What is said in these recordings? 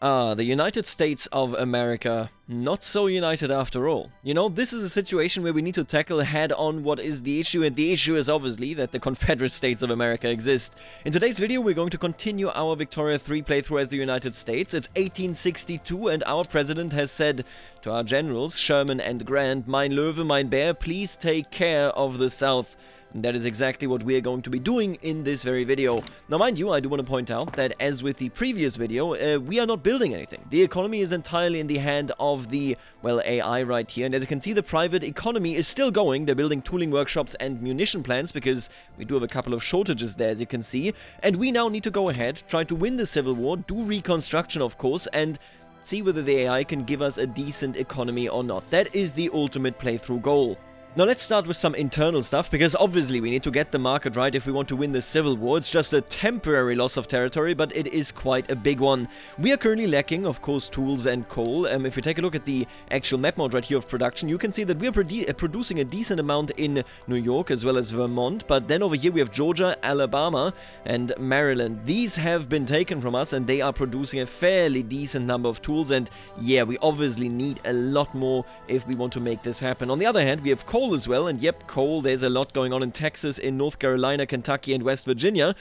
Ah, the United States of America. Not so united after all. You know, this is a situation where we need to tackle head-on what is the issue, and the issue is obviously that the Confederate States of America exist. In today's video, we're going to continue our Victoria 3 playthrough as the United States. It's 1862, and our president has said to our generals, Sherman and Grant, "Mein Löwe, mein Bär, please take care of the South." And that is exactly what we are going to be doing in this very video. Now, mind you, I do want to point out that as with the previous video, we are not building anything. The economy is entirely in the hand of the, well, AI right here. And as you can see, the private economy is still going. They're building tooling workshops and munition plants because we do have a couple of shortages there, as you can see. And we now need to go ahead, try to win the Civil War, do Reconstruction, of course, and see whether the AI can give us a decent economy or not. That is the ultimate playthrough goal. Now let's start with some internal stuff, because obviously we need to get the market right if we want to win the Civil War. It's just a temporary loss of territory, but it is quite a big one. We are currently lacking, of course, tools and coal. If we take a look at the actual map mode right here of production, you can see that we are producing a decent amount in New York as well as Vermont, but then over here we have Georgia, Alabama, and Maryland. These have been taken from us, and they are producing a fairly decent number of tools, and yeah, we obviously need a lot more if we want to make this happen. On the other hand, we have coal as well, and yep, coal, there's a lot going on in Texas, in North Carolina, Kentucky, and West Virginia.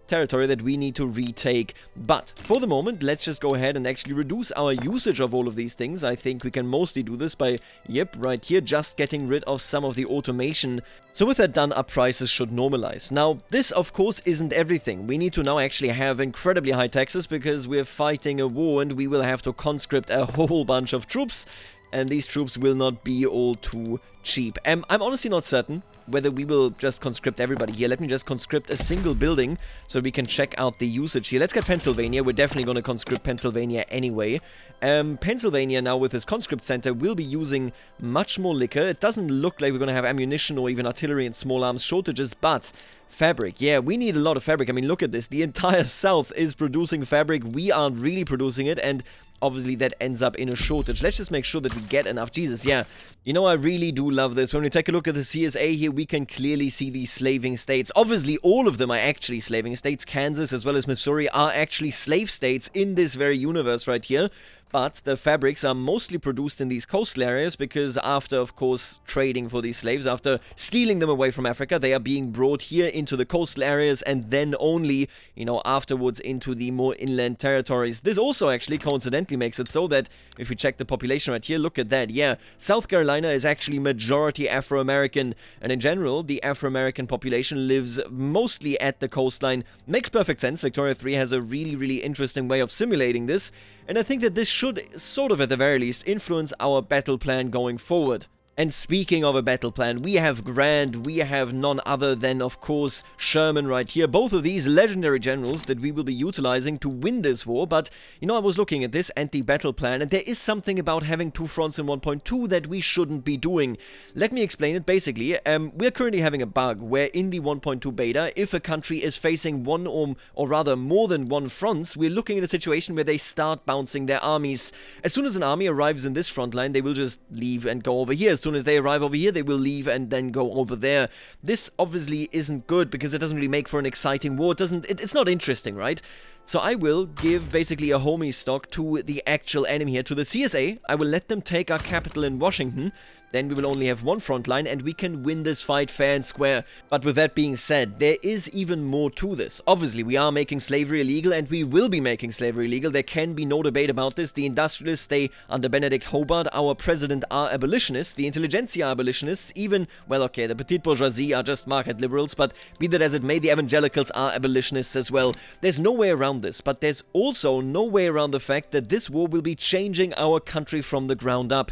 Territory that we need to retake. But for the moment, let's just go ahead and actually reduce our usage of all of these things. I think we can mostly do this by, yep, right here, just getting rid of some of the automation. So with that done, our prices should normalize. Now, this, of course, isn't everything. We need to now actually have incredibly high taxes because we're fighting a war and we will have to conscript a whole bunch of troops. And these troops will not be all too cheap. I'm honestly not certain whether we will just conscript everybody here. Let me just conscript a single building so we can check out the usage here. Let's get Pennsylvania. We're definitely going to conscript Pennsylvania anyway. Pennsylvania now with this conscript center will be using much more liquor. It doesn't look like we're going to have ammunition or even artillery and small arms shortages, but fabric. Yeah, we need a lot of fabric. I mean, look at this. The entire South is producing fabric. We aren't really producing it, and obviously that ends up in a shortage. Let's just make sure that we get enough. Jesus, yeah. You know, I really do love this. When we take a look at the CSA here, we can clearly see these slaving states. Obviously, all of them are actually slaving states. Kansas as well as Missouri are actually slave states in this very universe right here. But the fabrics are mostly produced in these coastal areas because after, of course, trading for these slaves, after stealing them away from Africa, they are being brought here into the coastal areas and then only, you know, afterwards into the more inland territories. This also actually coincidentally makes it so that if we check the population right here, look at that. Yeah, South Carolina is actually majority Afro-American, and in general, the Afro-American population lives mostly at the coastline. Makes perfect sense. Victoria 3 has a really, really interesting way of simulating this. And I think that this should, sort of at the very least, influence our battle plan going forward. And speaking of a battle plan, we have Grant, we have none other than, of course, Sherman right here. Both of these legendary generals that we will be utilizing to win this war. But, you know, I was looking at this and the battle plan, and there is something about having two fronts in 1.2 that we shouldn't be doing. Let me explain it. Basically, we're currently having a bug where in the 1.2 beta, if a country is facing one or rather more than one fronts, we're looking at a situation where they start bouncing their armies. As soon as an army arrives in this front line, they will just leave and go over here. As soon as they arrive over here, they will leave and then go over there. This obviously isn't good because it doesn't really make for an exciting war. It's not interesting, right? So I will give basically a homie stock to the actual enemy here, to the CSA. I will let them take our capital in Washington. Then we will only have one front line and we can win this fight fair and square. But with that being said, there is even more to this. Obviously, we are making slavery illegal and we will be making slavery illegal. There can be no debate about this. The industrialists, they, under Benedict Hobart, our president, are abolitionists. The intelligentsia are abolitionists. Even, well, okay, the petite bourgeoisie are just market liberals, but be that as it may, the evangelicals are abolitionists as well. There's no way around this, but there's also no way around the fact that this war will be changing our country from the ground up.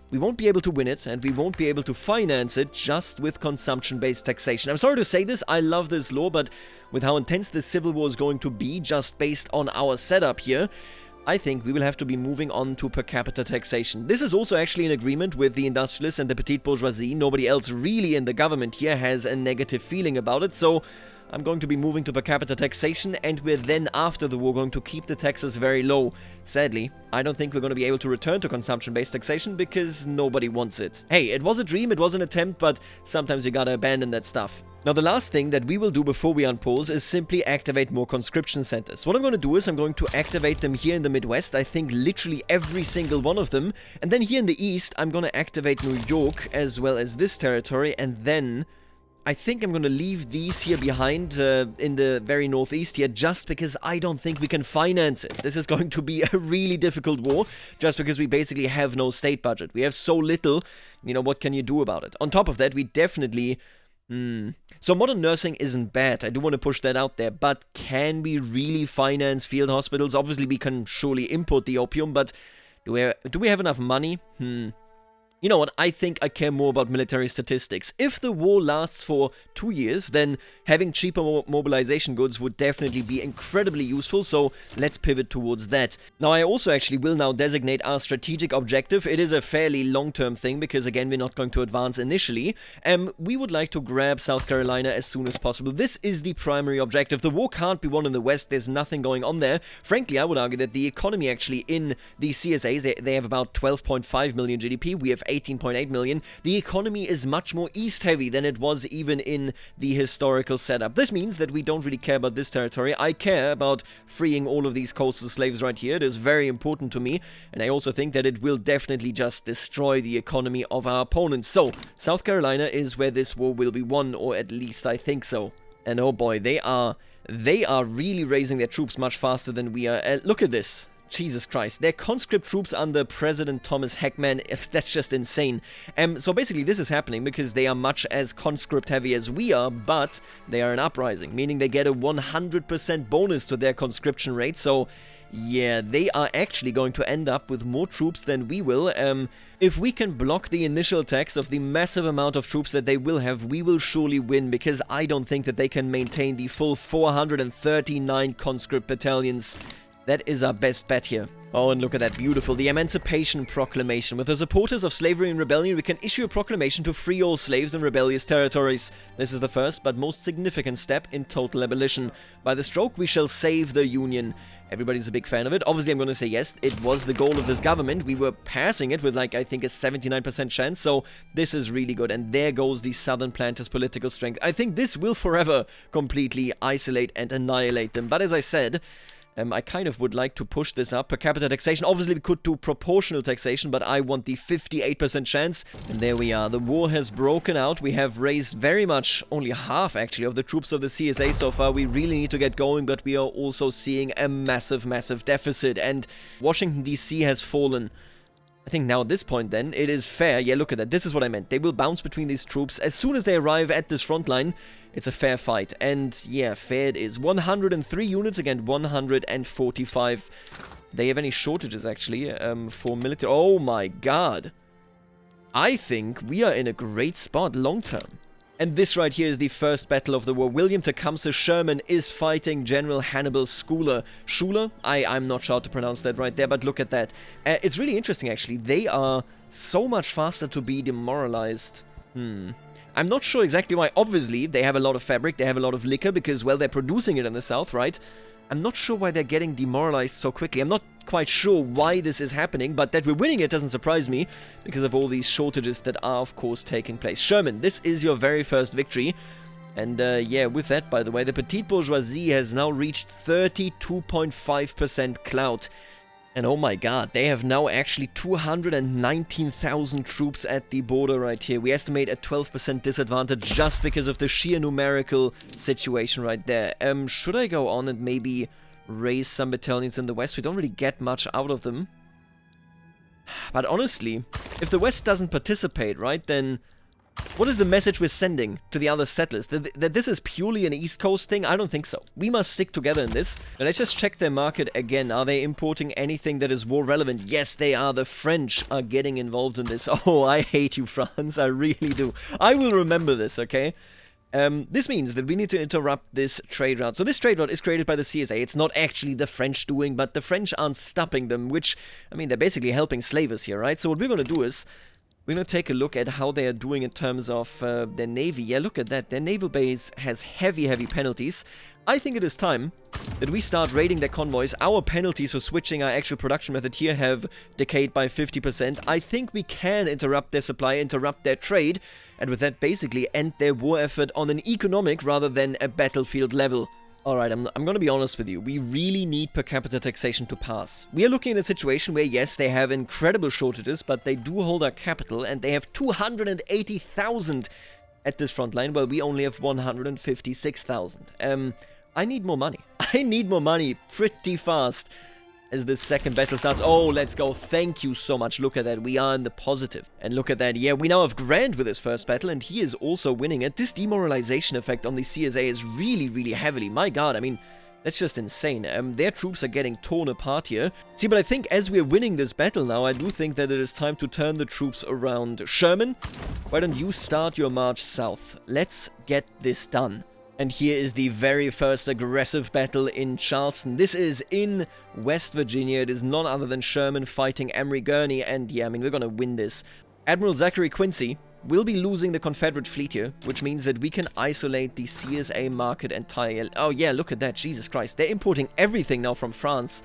We won't be able to win it, and we won't be able to finance it just with consumption-based taxation. I'm sorry to say this, I love this law, but with how intense this civil war is going to be, just based on our setup here, I think we will have to be moving on to per capita taxation. This is also actually an agreement with the industrialists and the petite bourgeoisie. Nobody else really in the government here has a negative feeling about it, so I'm going to be moving to per capita taxation, and we're then, after the war, going to keep the taxes very low. Sadly, I don't think we're going to be able to return to consumption-based taxation because nobody wants it. Hey, it was a dream, it was an attempt, but sometimes you gotta abandon that stuff. Now, the last thing that we will do before we unpause is simply activate more conscription centers. What I'm going to do is I'm going to activate them here in the Midwest, I think literally every single one of them. And then here in the East, I'm going to activate New York as well as this territory. And then I think I'm going to leave these here behind in the very northeast here, just because I don't think we can finance it. This is going to be a really difficult war, just because we basically have no state budget. We have so little, you know, what can you do about it? On top of that, we definitely... So modern nursing isn't bad, I do want to push that out there, but can we really finance field hospitals? Obviously we can surely import the opium, but do we have enough money? You know what, I think I care more about military statistics. If the war lasts for 2 years, then having cheaper mobilization goods would definitely be incredibly useful, so let's pivot towards that. Now, I also actually will now designate our strategic objective. It is a fairly long-term thing, because again, we're not going to advance initially. We would like to grab South Carolina as soon as possible. This is the primary objective. The war can't be won in the West, there's nothing going on there. Frankly, I would argue that the economy actually in the CSAs, they have about 12.5 million GDP, we have 18.8 million. The economy is much more east-heavy than it was even in the historical setup. This means that we don't really care about this territory. I care about freeing all of these coastal slaves right here. It is very important to me, and I also think that it will definitely just destroy the economy of our opponents. So, South Carolina is where this war will be won, or at least I think so. And oh boy, they are really raising their troops much faster than we are. Look at this. Jesus Christ, they're conscript troops under President Thomas Heckman. That's just insane. So basically this is happening because they are much as conscript heavy as we are, but they are an uprising, meaning they get a 100% bonus to their conscription rate. So yeah, they are actually going to end up with more troops than we will. If we can block the initial attacks of the massive amount of troops that they will have, we will surely win, because I don't think that they can maintain the full 439 conscript battalions. That is our best bet here. Oh, and look at that, beautiful. The Emancipation Proclamation. With the supporters of slavery and rebellion, we can issue a proclamation to free all slaves in rebellious territories. This is the first but most significant step in total abolition. By the stroke, we shall save the Union. Everybody's a big fan of it. Obviously, I'm going to say yes, it was the goal of this government. We were passing it with, like, I think a 79% chance, so this is really good. And there goes the Southern planters' political strength. I think this will forever completely isolate and annihilate them. But as I said, I kind of would like to push this up. Per capita taxation, obviously we could do proportional taxation, but I want the 58% chance. And there we are. The war has broken out. We have raised very much, only half actually, of the troops of the CSA so far. We really need to get going, but we are also seeing a massive, massive deficit. And Washington, D.C. has fallen. I think now at this point then, it is fair. Yeah, look at that. This is what I meant. They will bounce between these troops. As soon as they arrive at this front line, it's a fair fight. And yeah, fair it is. 103 units against 145. They have any shortages actually for military? Oh my god. I think we are in a great spot long term. And this right here is the first battle of the war. William Tecumseh Sherman is fighting General Hannibal Schuyler. Schuyler? I'm not sure how to pronounce that right there, but look at that. It's really interesting, actually. They are so much faster to be demoralized. I'm not sure exactly why. Obviously, they have a lot of fabric, they have a lot of liquor, because, well, they're producing it in the south, right? I'm not sure why they're getting demoralized so quickly. I'm not quite sure why this is happening, but that we're winning it doesn't surprise me, because of all these shortages that are, of course, taking place. Sherman, this is your very first victory. And, yeah, with that, by the way, the petite bourgeoisie has now reached 32.5% clout. And oh my god, they have now actually 219,000 troops at the border right here. We estimate a 12% disadvantage just because of the sheer numerical situation right there. Should I go on and maybe raise some battalions in the west? We don't really get much out of them. But honestly, if the west doesn't participate, right, then what is the message we're sending to the other settlers? That this is purely an East Coast thing? I don't think so. We must stick together in this. Now let's just check their market again. Are they importing anything that is war relevant? Yes, they are. The French are getting involved in this. Oh, I hate you, France. I really do. I will remember this, okay? This means that we need to interrupt this trade route. So this trade route is created by the CSA. It's not actually the French doing, but the French aren't stopping them, which, I mean, they're basically helping slavers here, right? So what we're going to do is We're going to take a look at how they are doing in terms of their navy. Yeah, look at that. Their naval base has heavy penalties. I think it is time that we start raiding their convoys. Our penalties for switching our actual production method here have decayed by 50%. I think we can interrupt their supply, interrupt their trade, and with that basically end their war effort on an economic rather than a battlefield level. Alright, I'm gonna be honest with you, we really need per capita taxation to pass. We are looking at a situation where, yes, they have incredible shortages, but they do hold our capital, and they have 280,000 at this front line, while we only have 156,000. I need more money. I need more money pretty fast as this second battle starts. Oh, let's go. Thank you so much. Look at that. We are in the positive. And look at that. Yeah, we now have Grant with his first battle, and he is also winning it. This demoralization effect on the CSA is really heavily. My god, I mean, that's just insane. Their troops are getting torn apart here. See, but I think as we're winning this battle now, I do think that it is time to turn the troops around. Sherman, why don't you start your march south? Let's get this done. And here is the very first aggressive battle in Charleston. This is in West Virginia. It is none other than Sherman fighting Emory Gurney. And yeah, I mean, we're gonna win this. Admiral Zachary Quincy will be losing the Confederate fleet here, which means that we can isolate the CSA market entirely. Oh yeah, look at that. Jesus Christ. They're importing everything now from France.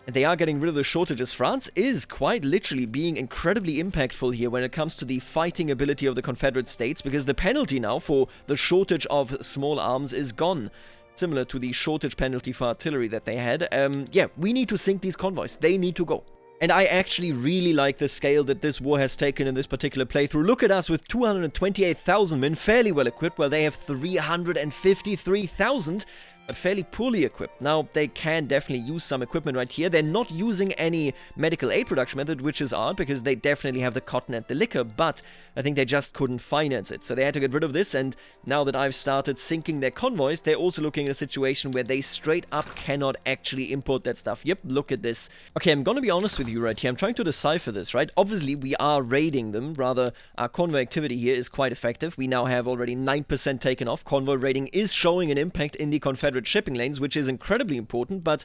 And they are getting rid of the shortages. France is quite literally being incredibly impactful here when it comes to the fighting ability of the Confederate States, because the penalty now for the shortage of small arms is gone. Similar to the shortage penalty for artillery that they had. Yeah, we need to sink these convoys. They need to go. And I actually really like the scale that this war has taken in this particular playthrough. Look at us with 228,000 men, fairly well equipped, while they have 353,000. But fairly poorly equipped. Now, they can definitely use some equipment right here. They're not using any medical aid production method, which is odd, because they definitely have the cotton and the liquor, but I think they just couldn't finance it. So they had to get rid of this, and now that I've started sinking their convoys, they're also looking at a situation where they straight up cannot actually import that stuff. Yep, look at this. Okay, I'm gonna be honest with you right here. I'm trying to decipher this, right? Obviously, we are raiding them. Rather, our convoy activity here is quite effective. We now have already 9% taken off. Convoy raiding is showing an impact in the Confederate shipping lanes, which is incredibly important, but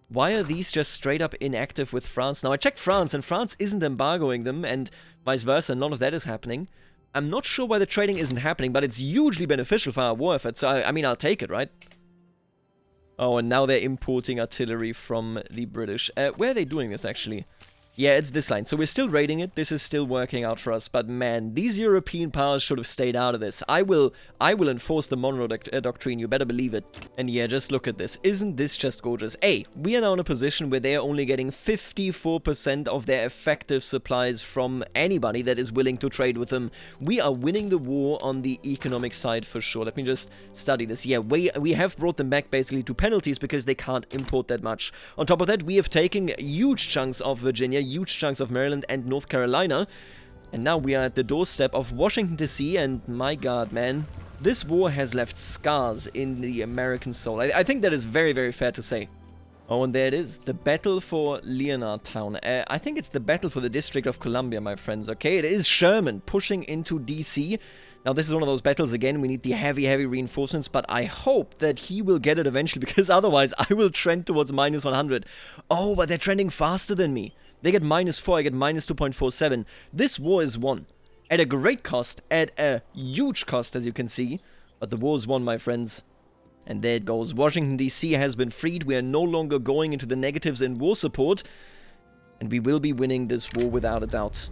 why are these just straight up inactive with France? Now, I checked France, and France isn't embargoing them, and vice versa, none of that is happening. I'm not sure why the trading isn't happening, but it's hugely beneficial for our war effort, so I mean, I'll take it, right? Oh, and now they're importing artillery from the British. Where are they doing this, actually? Yeah, it's this line. So we're still raiding it. This is still working out for us. But man, these European powers should have stayed out of this. I will enforce the Monroe Doctrine. You better believe it. And yeah, just look at this. Isn't this just gorgeous? A, we are now in a position where they are only getting 54% of their effective supplies from anybody that is willing to trade with them. We are winning the war on the economic side for sure. Let me just study this. Yeah, we have brought them back basically to penalties because they can't import that much. On top of that, we have taken huge chunks of Virginia, huge chunks of Maryland and North Carolina, and now we are at the doorstep of Washington DC, and my god, man, this war has left scars in the American soul. I think that is very fair to say. Oh, and there it is, the battle for Leonardtown. I think it's the battle for the District of Columbia, my friends, okay? It is Sherman pushing into DC. Now, this is one of those battles, again, we need the heavy reinforcements, but I hope that he will get it eventually, because otherwise I will trend towards minus 100. Oh, but they're trending faster than me. They get -4, I get -2.47. This war is won. At a great cost, at a huge cost, as you can see. But the war is won, my friends. And there it goes. Washington, D.C. has been freed. We are no longer going into the negatives in war support. And we will be winning this war without a doubt.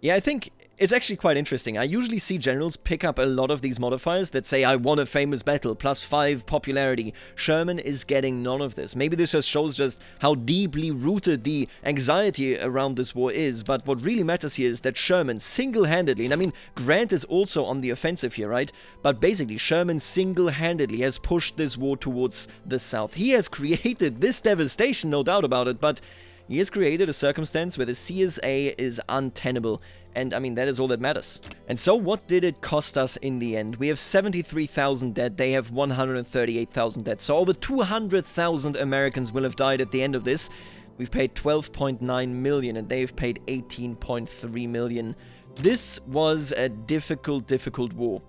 Yeah, I think it's actually quite interesting. I usually see generals pick up a lot of these modifiers that say, I won a famous battle, +5 popularity. Sherman is getting none of this. Maybe this just shows just how deeply rooted the anxiety around this war is, but what really matters here is that Sherman single-handedly, and I mean, Grant is also on the offensive here, right? But basically, Sherman single-handedly has pushed this war towards the south. He has created this devastation, no doubt about it, but he has created a circumstance where the CSA is untenable. And I mean, that is all that matters. And so what did it cost us in the end? We have 73,000 dead. They have 138,000 dead. So over 200,000 Americans will have died at the end of this. We've paid 12.9 million and they've paid 18.3 million. This was a difficult war.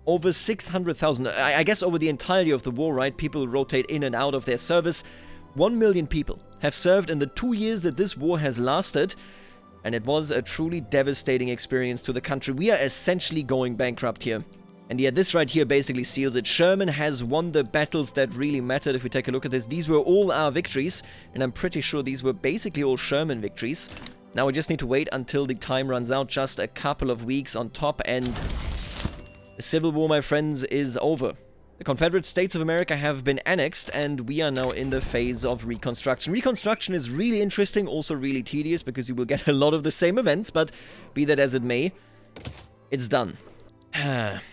Over 600,000, I guess over the entirety of the war, right? People rotate in and out of their service. 1 million people have served in the 2 years that this war has lasted. And it was a truly devastating experience to the country. We are essentially going bankrupt here. And yeah, this right here basically seals it. Sherman has won the battles that really mattered. If we take a look at this, these were all our victories. And I'm pretty sure these were basically all Sherman victories. Now we just need to wait until the time runs out. Just a couple of weeks on top. And the Civil War, my friends, is over. The Confederate States of America have been annexed, and we are now in the phase of Reconstruction. Reconstruction is really interesting, also really tedious, because you will get a lot of the same events, but be that as it may, it's done.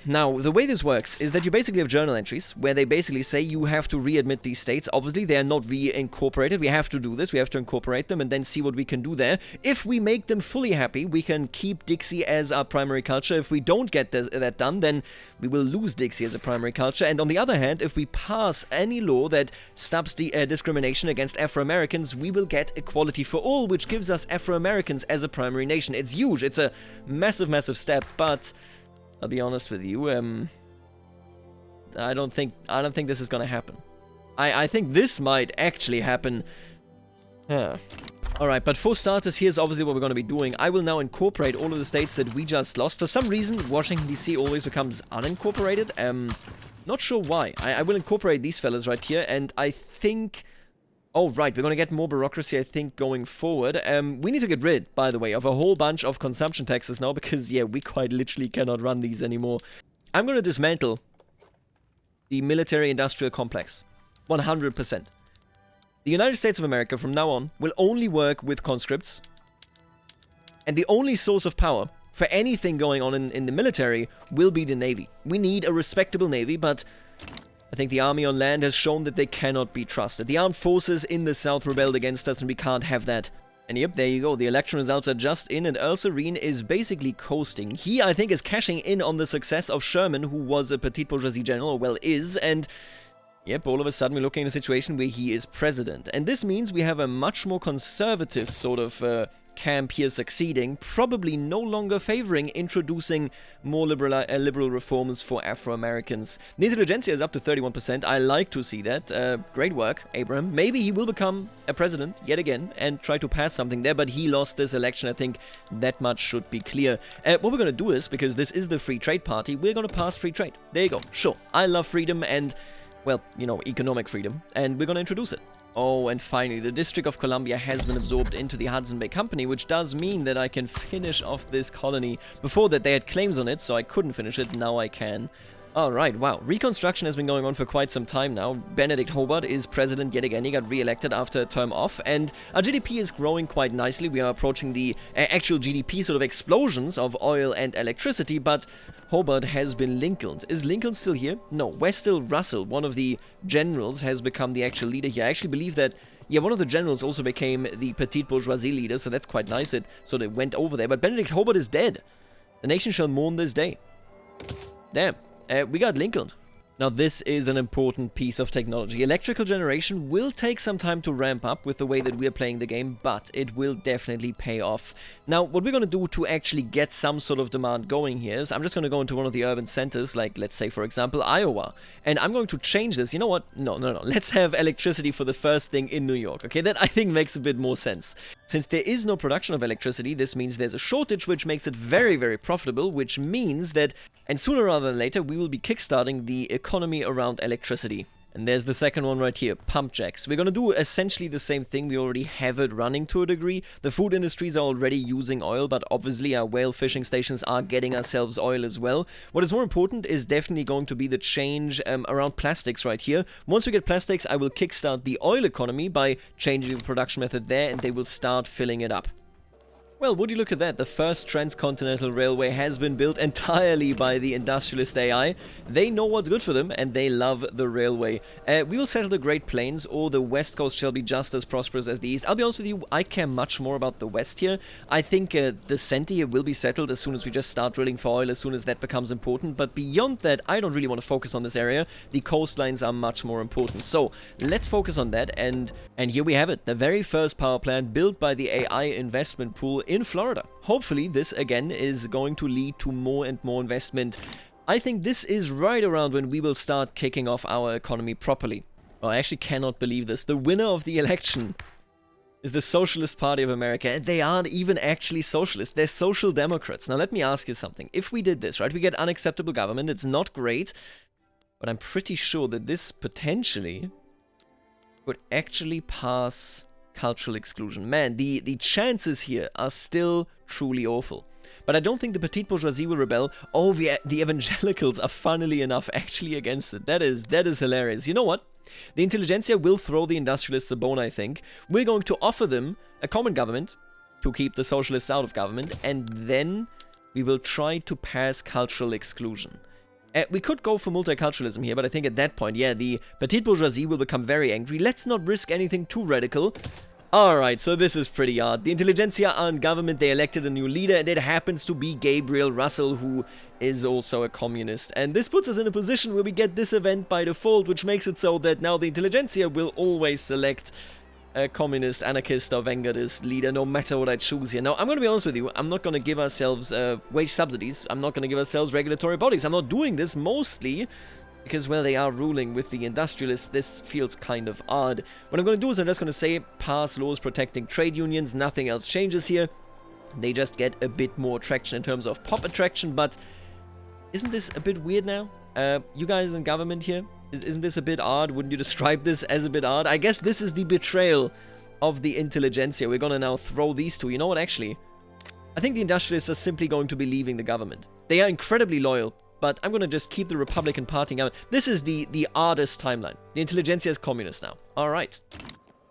Now, the way this works is that you basically have journal entries where they basically say you have to readmit these states. Obviously, they are not reincorporated. We have to do this. We have to incorporate them and then see what we can do there. If we make them fully happy, we can keep Dixie as our primary culture. If we don't get that done, then we will lose Dixie as a primary culture. And on the other hand, if we pass any law that stops the discrimination against Afro-Americans, we will get equality for all, which gives us Afro-Americans as a primary nation. It's huge. It's a massive, massive step, but I'll be honest with you, I don't think this is gonna happen. I think this might actually happen. Alright, but for starters, here's obviously what we're gonna be doing. I will now incorporate all of the states that we just lost. For some reason, Washington DC always becomes unincorporated. Not sure why. I will incorporate these fellas right here, and I think... Oh, right, we're gonna get more bureaucracy, I think, going forward. We need to get rid, by the way, of a whole bunch of consumption taxes now, because, yeah, we quite literally cannot run these anymore. I'm gonna dismantle the military-industrial complex. 100%. The United States of America, from now on, will only work with conscripts. And the only source of power for anything going on in the military will be the Navy. We need a respectable Navy, but I think the army on land has shown that they cannot be trusted. The armed forces in the South rebelled against us, and we can't have that. And yep, there you go. The election results are just in, and Earl Serene is basically coasting. He, I think, is cashing in on the success of Sherman, who was a petite bourgeoisie general, or well is, and yep, all of a sudden we're looking at a situation where he is president. And this means we have a much more conservative sort of camp here succeeding, probably no longer favoring introducing more liberal reforms for Afro-Americans. The intelligentsia is up to 31%. I like to see that. Great work, Abraham. Maybe he will become a president yet again and try to pass something there, but he lost this election. I think that much should be clear. What we're going to do is, because this is the Free Trade Party, we're going to pass free trade. There you go. Sure, I love freedom and, well, you know, economic freedom, and we're going to introduce it. Oh, and finally, the District of Columbia has been absorbed into the Hudson Bay Company, which does mean that I can finish off this colony. Before that, they had claims on it, so I couldn't finish it. Now I can. Alright, wow. Reconstruction has been going on for quite some time now. Benedict Hobart is president yet again. He got re-elected after a term off, and our GDP is growing quite nicely. We are approaching the actual GDP sort of explosions of oil and electricity, but Hobart has been Lincolned. Is Lincoln still here? No. Westill Russell, one of the generals, has become the actual leader here. I actually believe that, yeah, one of the generals also became the petite bourgeoisie leader, so that's quite nice. It sort of went over there, but Benedict Hobart is dead. The nation shall mourn this day. Damn. We got Lincoln. Now this is an important piece of technology. Electrical generation will take some time to ramp up with the way that we're playing the game, but it will definitely pay off. Now what we're going to do to actually get some sort of demand going here is I'm just going to go into one of the urban centers, like let's say for example Iowa, and I'm going to change this. You know what? No. Let's have electricity for the first thing in New York. Okay, that I think makes a bit more sense. Since there is no production of electricity, this means there's a shortage, which makes it very, very profitable, which means that, and sooner rather than later, we will be kickstarting the economy around electricity. And there's the second one right here, pump jacks. We're going to do essentially the same thing. We already have it running to a degree. The food industries are already using oil, but obviously our whale fishing stations are getting ourselves oil as well. What is more important is definitely going to be the change around plastics right here. Once we get plastics, I will kickstart the oil economy by changing the production method there, and they will start filling it up. Well, would you look at that? The first transcontinental railway has been built entirely by the industrialist AI. They know what's good for them, and they love the railway. We will settle the Great Plains, or the West Coast shall be just as prosperous as the East. I'll be honest with you, I care much more about the West here. I think the center here will be settled as soon as we just start drilling for oil, as soon as that becomes important. But beyond that, I don't really want to focus on this area. The coastlines are much more important. So, let's focus on that, and here we have it. The very first power plant built by the AI investment pool in Florida. Hopefully this again is going to lead to more and more investment. I think this is right around when we will start kicking off our economy properly. Oh, I actually cannot believe this. The winner of the election is the Socialist Party of America, and they aren't even actually socialist. They're social democrats. Now, let me ask you something. If we did this, right, we get unacceptable government. It's not great, but I'm pretty sure that this potentially could actually pass cultural exclusion. Man, the chances here are still truly awful. But I don't think the petite bourgeoisie will rebel. Oh, the evangelicals are funnily enough actually against it. That is hilarious. You know what? The intelligentsia will throw the industrialists a bone, I think. We're going to offer them a common government to keep the socialists out of government, and then we will try to pass cultural exclusion. We could go for multiculturalism here, but I think at that point, yeah, the petite bourgeoisie will become very angry. Let's not risk anything too radical. Alright, so this is pretty odd. The intelligentsia are in government, they elected a new leader, and it happens to be Gabriel Russell, who is also a communist. And this puts us in a position where we get this event by default, which makes it so that now the intelligentsia will always select a communist, anarchist, or vanguardist leader, no matter what I choose here. Now, I'm going to be honest with you, I'm not going to give ourselves wage subsidies, I'm not going to give ourselves regulatory bodies. I'm not doing this mostly because, well, they are ruling with the industrialists. This feels kind of odd. What I'm going to do is I'm just going to say pass laws protecting trade unions. Nothing else changes here. They just get a bit more traction in terms of pop attraction, but isn't this a bit weird now? You guys in government here, isn't this a bit odd? Wouldn't you describe this as a bit odd? I guess this is the betrayal of the intelligentsia. We're going to now throw these two. You know what, actually? I think the industrialists are simply going to be leaving the government. They are incredibly loyal, but I'm going to just keep the Republican Party going. This is the oddest timeline. The intelligentsia is communist now. Alright.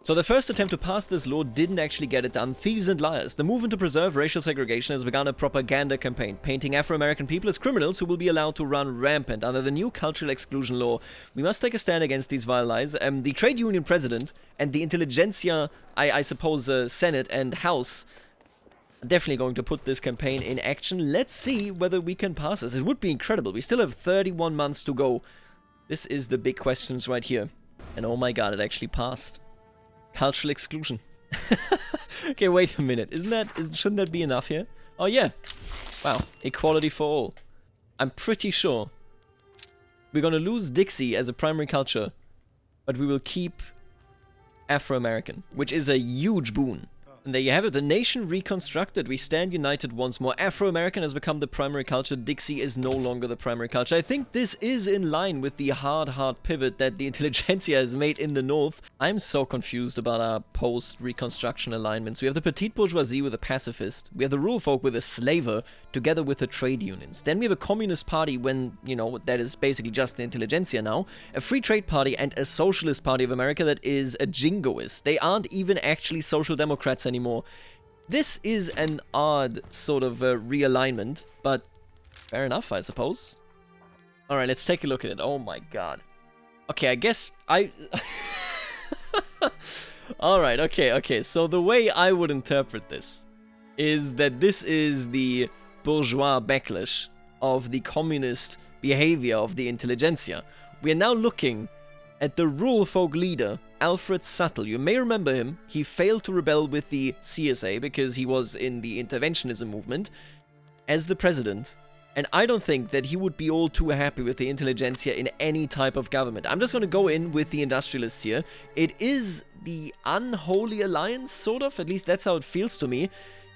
So the first attempt to pass this law didn't actually get it done. Thieves and liars. The movement to preserve racial segregation has begun a propaganda campaign, painting Afro-American people as criminals who will be allowed to run rampant under the new cultural exclusion law. We must take a stand against these vile lies. The trade union president and the intelligentsia, I suppose, Senate and House, definitely going to put this campaign in action. Let's see whether we can pass this. It would be incredible. We still have 31 months to go. This is the big questions right here. And oh my god, it actually passed. Cultural exclusion. Okay, wait a minute. Shouldn't that be enough here? Oh yeah. Wow. Equality for all. I'm pretty sure we're gonna lose Dixie as a primary culture, but we will keep Afro-American, which is a huge boon. And there you have it, the nation reconstructed. We stand united once more. Afro-American has become the primary culture. Dixie is no longer the primary culture. I think this is in line with the hard pivot that the intelligentsia has made in the north. I'm so confused about our post-Reconstruction alignments. We have the petite bourgeoisie with a pacifist. We have the rural folk with a slaver, together with the trade unions. Then we have a communist party when, you know, that is basically just the intelligentsia now. A free trade party and a socialist party of America that is a jingoist. They aren't even actually social democrats anymore. This is an odd sort of realignment, but fair enough, I suppose. Alright, let's take a look at it. Oh my god. Okay, I guess I... Alright, okay. So the way I would interpret this is that this is the bourgeois backlash of the communist behavior of the intelligentsia. We are now looking at the rural folk leader, Alfred Suttle. You may remember him. He failed to rebel with the CSA because he was in the interventionism movement as the president. And I don't think that he would be all too happy with the intelligentsia in any type of government. I'm just going to go in with the industrialists here. It is the unholy alliance, sort of. At least that's how it feels to me.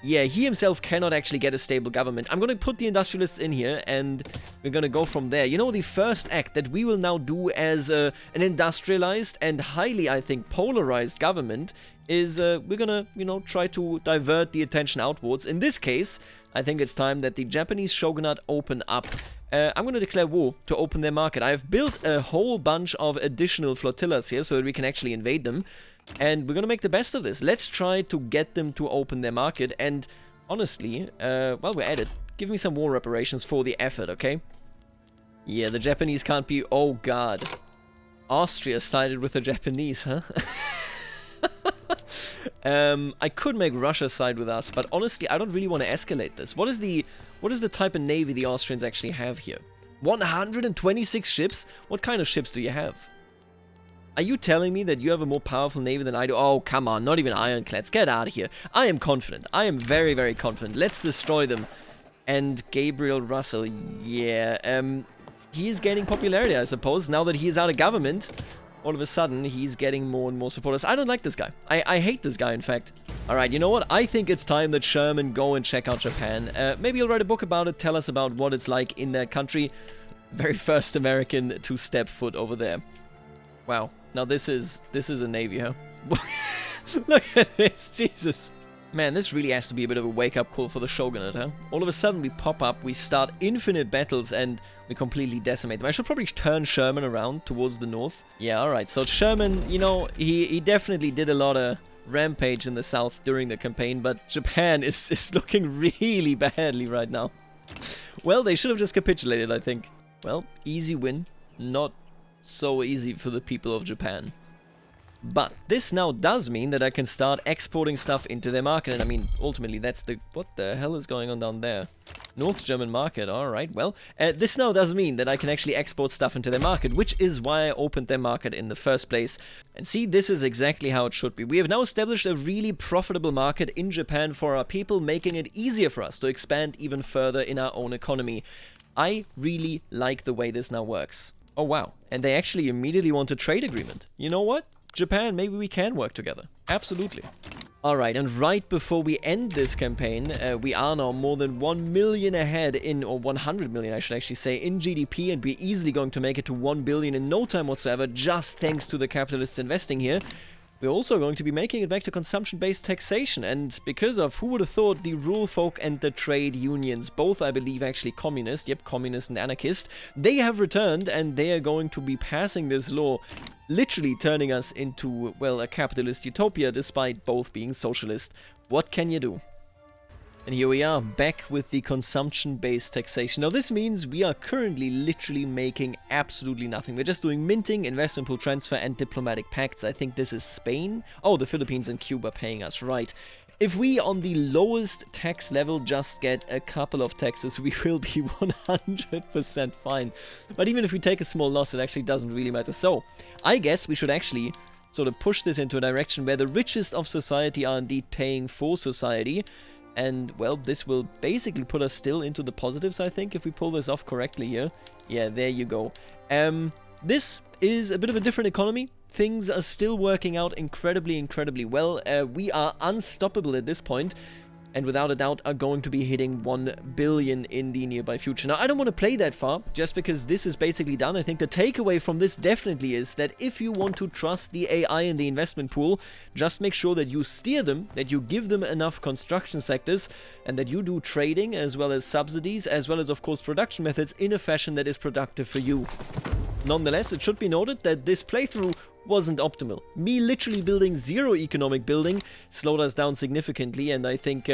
Yeah, he himself cannot actually get a stable government. I'm going to put the industrialists in here, and we're going to go from there. You know, the first act that we will now do as an industrialized and highly, I think, polarized government is we're going to, you know, try to divert the attention outwards. In this case, I think it's time that the Japanese shogunate open up. I'm going to declare war to open their market. I've built a whole bunch of additional flotillas here so that we can actually invade them. And we're going to make the best of this. Let's try to get them to open their market. And honestly, while we're at it, give me some war reparations for the effort, okay? Yeah, the Japanese can't be... Oh, God. Austria sided with the Japanese, huh? I could make Russia side with us, but honestly, I don't really want to escalate this. What is the type of navy the Austrians actually have here? 126 ships? What kind of ships do you have? Are you telling me that you have a more powerful navy than I do? Oh, come on, not even ironclads. Get out of here. I am confident. I am very, very confident. Let's destroy them. And Gabriel Russell, yeah, he is gaining popularity, I suppose, now that he is out of government. all of a sudden, he's getting more and more supporters. I don't like this guy. I hate this guy, in fact. Alright, you know what? I think it's time that Sherman go and check out Japan. Maybe he'll write a book about it, tell us about what it's like in that country. Very first American to step foot over there. Wow. Now this is a navy, huh? Look at this, Jesus. Man, this really has to be a bit of a wake-up call for the shogunate, huh? All of a sudden we pop up, we start infinite battles, and we completely decimate them. I should probably turn Sherman around towards the north. Yeah, alright, so Sherman, you know, he definitely did a lot of rampage in the south during the campaign, but Japan is looking really badly right now. Well, they should have just capitulated, I think. Well, easy win. Not so easy for the people of Japan. But this now does mean that I can start exporting stuff into their market. And I mean, ultimately, that's the... What the hell is going on down there? North German market, alright. Well, this now does mean that I can actually export stuff into their market, which is why I opened their market in the first place. And see, this is exactly how it should be. We have now established a really profitable market in Japan for our people, making it easier for us to expand even further in our own economy. I really like the way this now works. Oh, wow. And they actually immediately want a trade agreement. You know what? Japan, maybe we can work together. Absolutely. Alright, and right before we end this campaign, we are now more than 1 million ahead in, or 100 million I should actually say, in GDP, and we're easily going to make it to 1 billion in no time whatsoever, just thanks to the capitalists investing here. We're also going to be making it back to consumption-based taxation, and because of, who would have thought, the rural folk and the trade unions, both I believe actually communist, yep, communist and anarchist, they have returned and they are going to be passing this law, literally turning us into, well, a capitalist utopia despite both being socialist. What can you do? And here we are, back with the consumption-based taxation. Now this means we are currently literally making absolutely nothing. We're just doing minting, investment pool transfer, and diplomatic pacts. I think this is Spain. Oh, the Philippines and Cuba paying us, right. If we, on the lowest tax level, just get a couple of taxes, we will be 100% fine. But even if we take a small loss, it actually doesn't really matter. So, I guess we should actually sort of push this into a direction where the richest of society are indeed paying for society. And, well, this will basically put us still into the positives, I think, if we pull this off correctly here. Yeah, there you go. This is a bit of a different economy. Things are still working out incredibly well. We are unstoppable at this point, and without a doubt are going to be hitting 1 billion in the nearby future. Now, I don't want to play that far, just because this is basically done. I think the takeaway from this definitely is that if you want to trust the AI in the investment pool, just make sure that you steer them, that you give them enough construction sectors, and that you do trading, as well as subsidies, as well as, of course, production methods in a fashion that is productive for you. Nonetheless, it should be noted that this playthrough wasn't optimal. Me literally building zero economic building slowed us down significantly, and I think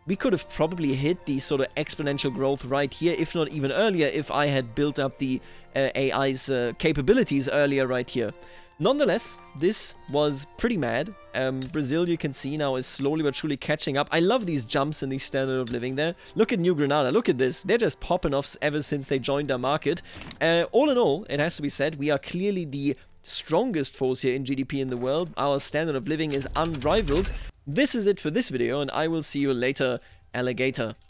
we could have probably hit the sort of exponential growth right here, if not even earlier, if I had built up the AI's capabilities earlier right here. Nonetheless, this was pretty mad. Brazil, you can see now, is slowly but surely catching up. I love these jumps in the standard of living there. Look at New Granada, look at this. They're just popping off ever since they joined our market. All in all, it has to be said, we are clearly the strongest force here in GDP in the world. Our standard of living is unrivaled. This is it for this video, and I will see you later, alligator.